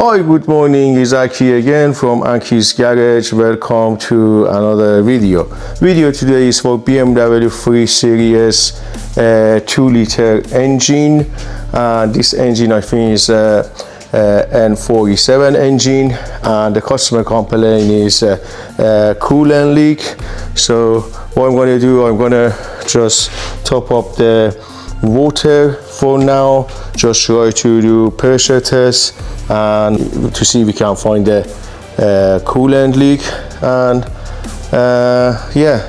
Hi, good morning. It's Aki again from Aki's Garage. Welcome to another video. Video today is for BMW 3 Series 2-liter engine. This engine I think is N47 engine, and the customer complaint is coolant leak. So what I'm going to do, I'm going to just top up the water for now, just try to do pressure test and to see if we can find the coolant leak. And yeah,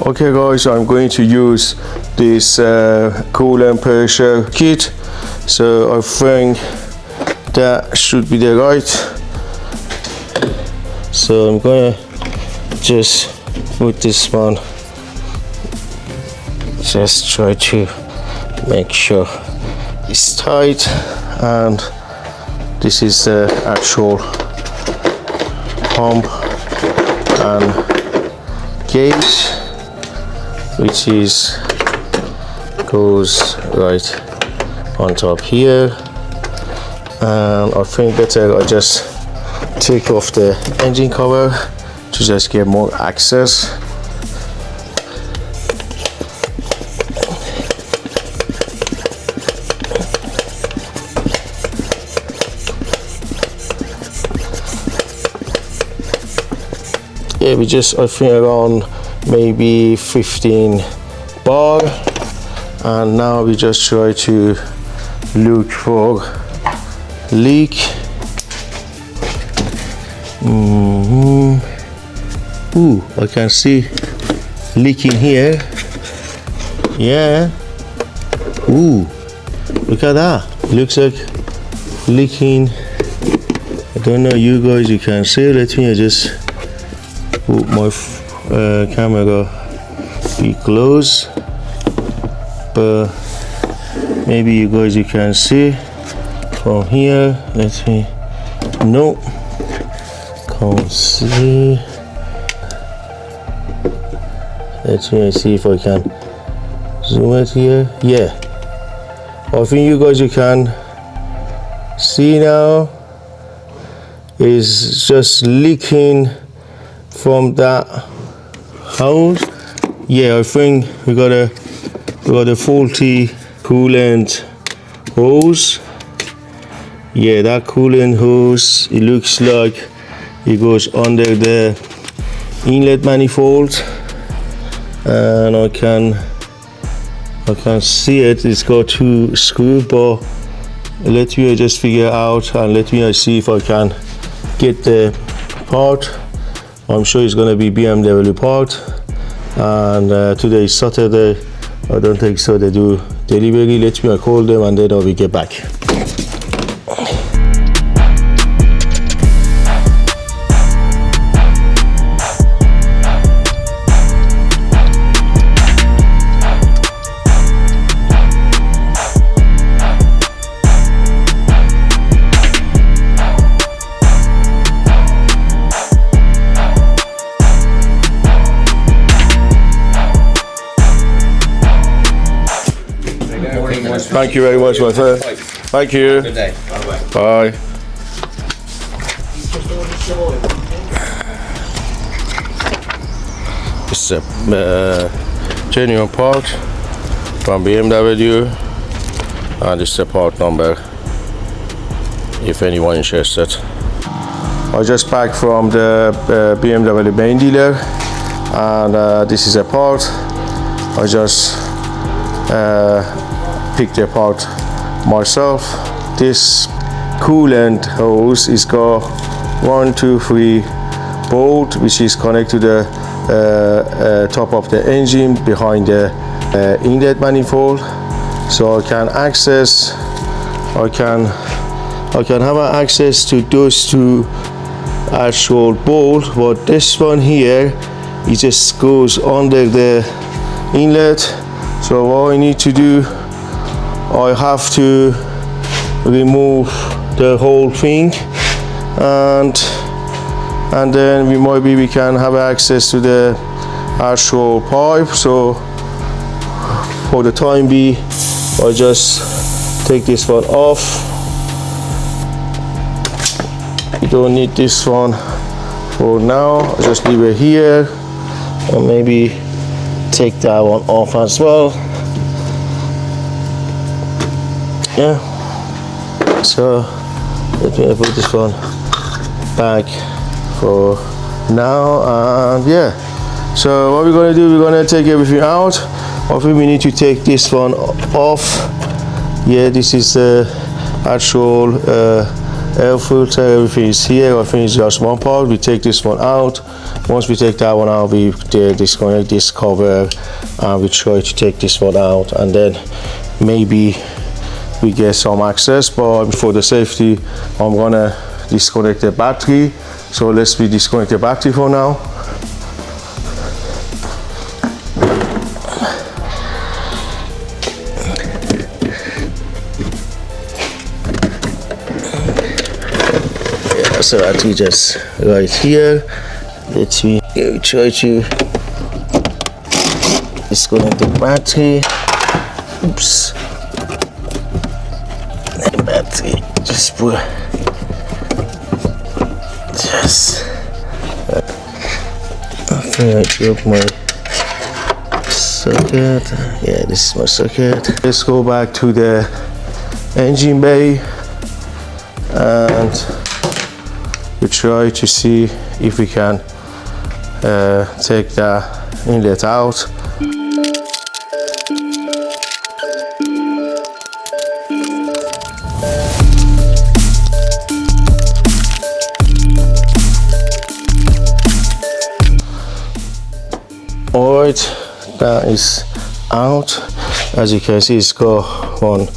okay guys, I'm going to use this coolant pressure kit, so I think that should be the right. So I'm gonna just put this one, just try to make sure it's tight, and this is the actual pump and gauge, which is goes right on top here. And I think better I just take off the engine cover to just get more access. Yeah, we just, I think around maybe 15 bar, and now we just try to look for leak. Ooh, I can see leaking here. Yeah. Ooh, look at that. Looks like leaking. I don't know, you guys, you can see. Let me just put my camera be close, but maybe you guys, you can see from here. Let me, no, can't see. Let me see if I can zoom it here. Yeah, I think you guys, you can see now, is just leaking from that hose. Yeah, I think we got a faulty coolant hose. Yeah, that coolant hose, it looks like it goes under the inlet manifold, and I can see it. It's got two screws, but let me just figure out, and let me see if I can get the part. I'm sure it's gonna be BMW part, and today is Saturday. I don't think so they do delivery. Let me call them and then I will get back. Thank you very much, my friend. Thank you. Good day. Bye. It's a genuine part from BMW, and this is the part number if anyone interested. I just back from the BMW main dealer, and this is a part. I just picked it apart myself. This coolant hose is got 1, 2, 3 bolt, which is connected to the top of the engine behind the inlet manifold. So I can access, I can have access to those two actual bolt, but this one here, it just goes under the inlet. So what I need to do, I have to remove the whole thing, and then we can have access to the actual pipe. So for the time being, I just take this one off don't need this one for now. I'll just leave it here, and maybe take that one off as well. Yeah, so let me put this one back for now. And yeah, so what we're gonna do, we're gonna take everything out. I think we need to take this one off. Yeah, this is the actual air filter. Everything is here. I think it's just one part. We take this one out. Once we take that one out, we disconnect this cover, and we try to take this one out, and then maybe we get some access. But for the safety, I'm gonna disconnect the battery. So let's disconnect the battery for now. So battery just right here. Let's try to disconnect the battery. Oops. The battery just put I broke my socket. Yeah, this is my socket. Let's go back to the engine bay and we try to see if we can take the inlet out. Alright, that is out. As you can see, it's got one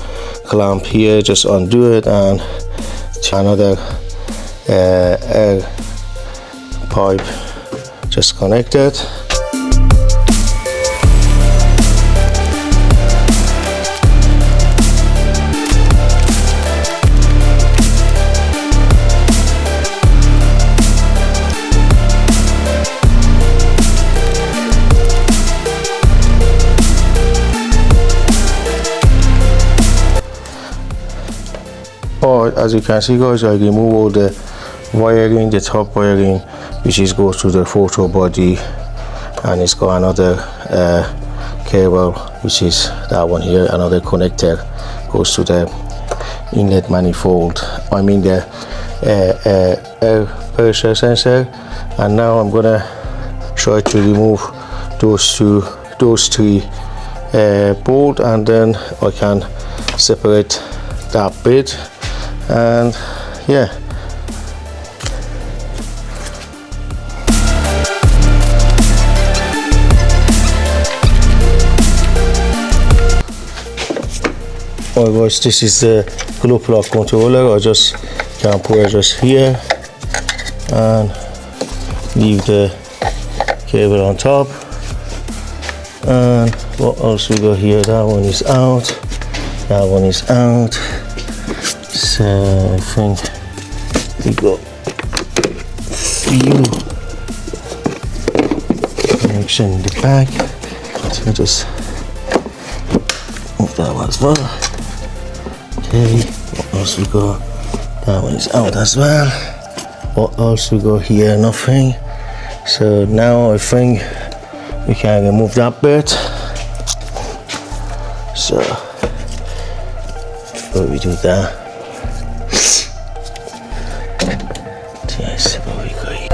clamp here. Just undo it, and another air pipe just connected. As you can see, guys, I remove all the wiring, the top wiring, which is goes to the photo body, and it's got another cable, which is that one here. Another connector goes to the inlet manifold, I mean the air pressure sensor. And now I'm gonna try to remove those three bolts, and then I can separate that bit. And yeah, alright guys, this is the glue plug controller. I just can put it just here and leave the cable on top. And what else we got here? That one is out, that one is out. So I think we got few connection in the back. So just move that one as well. Okay, what else we got? That one is out as well. What else we got here? Nothing. So now I think we can remove that bit. So before we do that, yes, what we got here.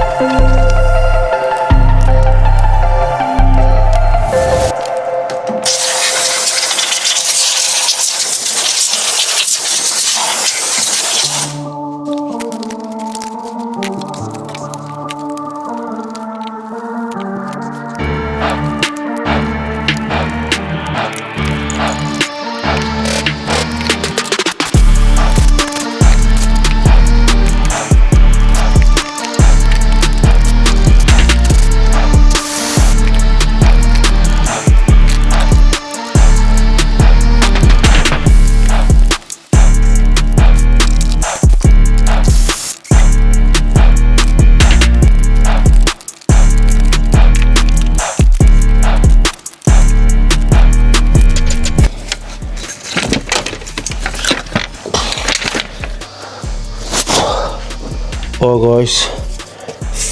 Well guys,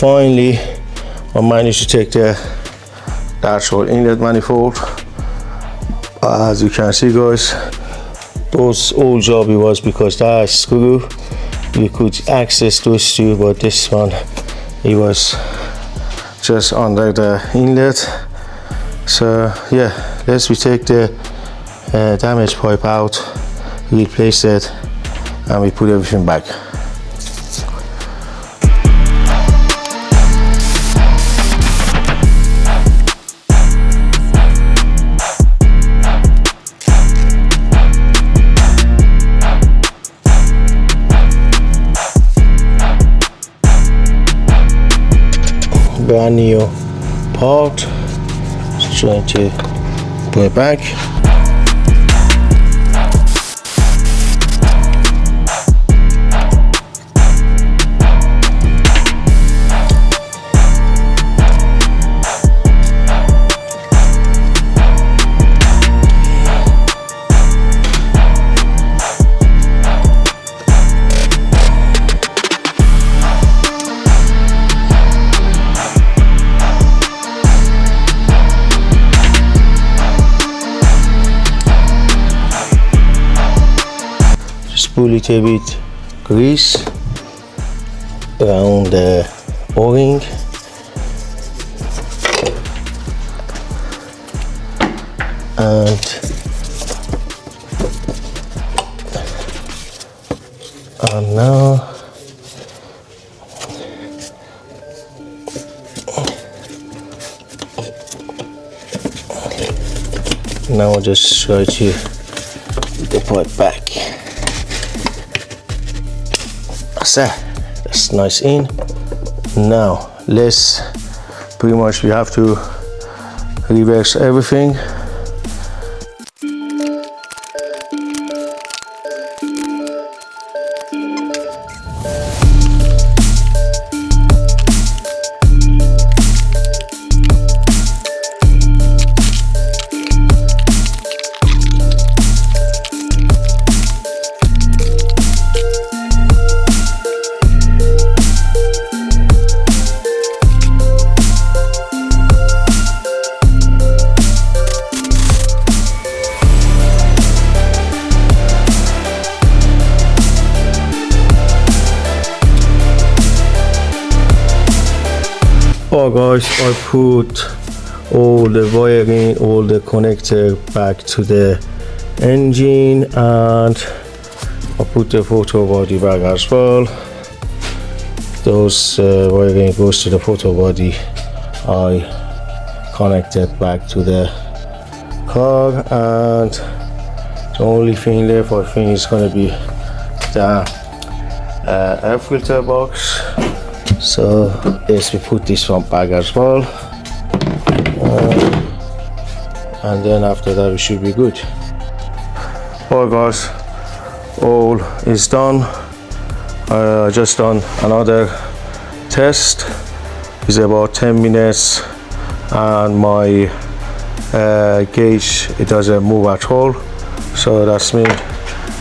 finally I managed to take the actual inlet manifold. As you can see guys, those old job it was because that screw you could access those two, but this one it was just under the inlet. So yeah, let's take the damaged pipe out, replace it, and we put everything back. Brand new part, just trying to put it back. Just pull it a bit grease around the o-ring, and now just try to put the pipe back. That's nice in. Now let's pretty much we have to reverse everything. Oh guys, I put all the wiring, all the connector back to the engine, and I put the photo body back as well. Those wiring goes to the photo body. I connected back to the car, and the only thing left I think is going to be the air filter box. So yes, we put this one back as well, and then after that we should be good. Alright guys, all is done. I just done another test. It's about 10 minutes, and my gauge, it doesn't move at all. So that's means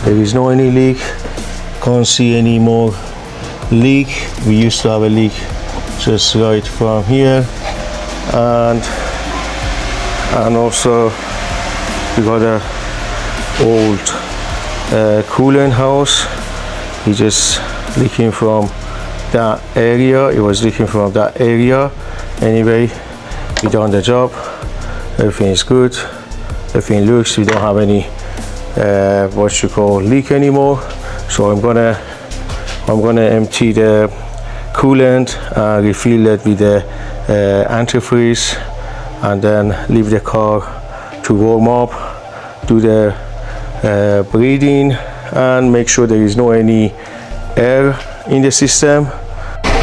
there is no any leak. Can't see any more leak. We used to have a leak just right from here, and also we got a old coolant house. He just leaking from that area. It was leaking from that area. Anyway, we done the job. Everything is good. Everything looks. We don't have any what you call leak anymore. So I'm gonna empty the coolant and refill it with the antifreeze, and then leave the car to warm up, do the breathing, and make sure there is no any air in the system.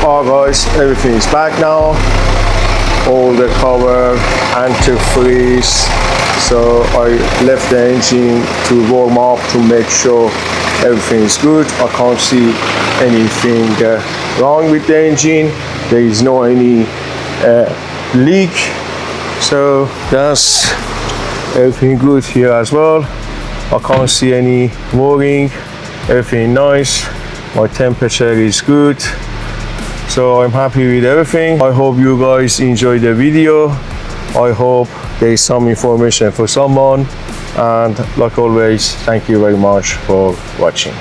Alright guys, everything is back now. All the cover, antifreeze. So I left the engine to warm up to make sure everything is good. I can't see anything wrong with the engine. There is no any leak. So that's everything good here as well. I can't see any warning. Everything nice. My temperature is good. So I'm happy with everything. I hope you guys enjoyed the video. I hope there is some information for someone, and like always, thank you very much for watching.